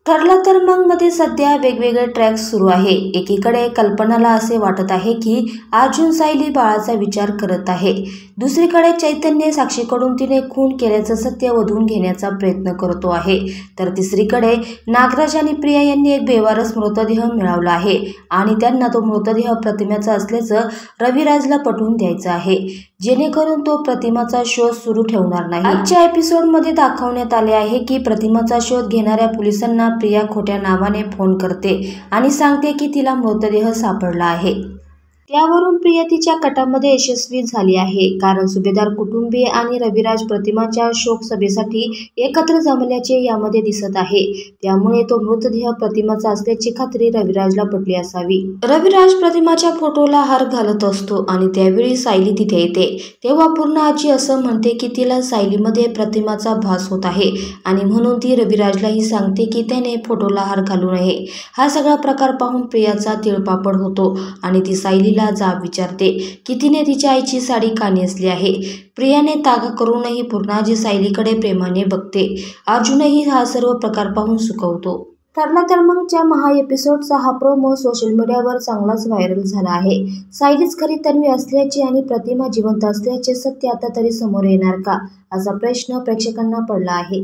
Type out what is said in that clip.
ठरलं तर मग मध्ये सध्या वेगवेगळे ट्रॅक्स सुरू आहे। एकीकडे कल्पनाला असे वाटत आहे की अर्जुन सायली बाळाचा विचार करत आहे। दुसरीकडे चैतन्य साक्षीकडून तिने खून केल्याचं सत्य वधवून घेण्याचा प्रयत्न करतो आहे। तर तिसरीकडे नागराज आणि प्रिया यांनी एक बेवारस मृतदेह मिळवला आहे आणि त्यांना तो मृतदेह प्रतिमाचा असल्याचं रविराजला पटवून द्यायचं आहे, जेणेकरून तो प्रतिमाचा शोध सुरू ठेवणार नाही। आजच्या एपिसोडमध्ये दाखवण्यात आले आहे की प्रतिमाचा शोध घेणाऱ्या पोलिसांना प्रिया खोट्या नावाने फोन करते आणि सांगते की तिला मृतदेह सापडला आहे। त्यावरून प्रिया तिच्या कटामध्ये यशस्वी झाली आहे, कारण सुभेदार कुटुंबीय आणि रविराज प्रतिमाच्या शोक सभेसाठी एकत्र जमल्याचे यामध्ये दिसत आहे। त्यामुळे तो मृतदेह प्रतिमाचा असल्याची खात्री रविराजला पटली असावी। रविराज प्रतिमाच्या फोटोला हार घालत असतो आणि त्यावेळी सायली तिथे येते। तेव्हा पूर्ण आजी असं म्हणते की तिला सायलीमध्ये प्रतिमाचा भास होत आहे आणि म्हणून ती रविराजलाही सांगते की त्याने फोटोला हार घालू नये। हा सगळा प्रकार पाहून प्रियाचा तिळपापड होतो आणि ती सायली जाब विचारते की तिने तिच्या आईची साडी का नेसली आहे। प्रियाने तागा करूनही पूर्णाजी सायलीकडे प्रेमाने बघते। अर्जुनही हा सर्व प्रकार पाहून सुकवतो। ठरलं तर मगच्या महा एपिसोडचा हा प्रोमो सोशल मीडियावर चांगलाच व्हायरल झाला आहे। सायलीच खरी तन्वी असल्याचे आणि प्रतिमा जिवंत असल्याचे सत्य आता तरी समोर येणार का, असा प्रश्न प्रेक्षकांना पडला आहे।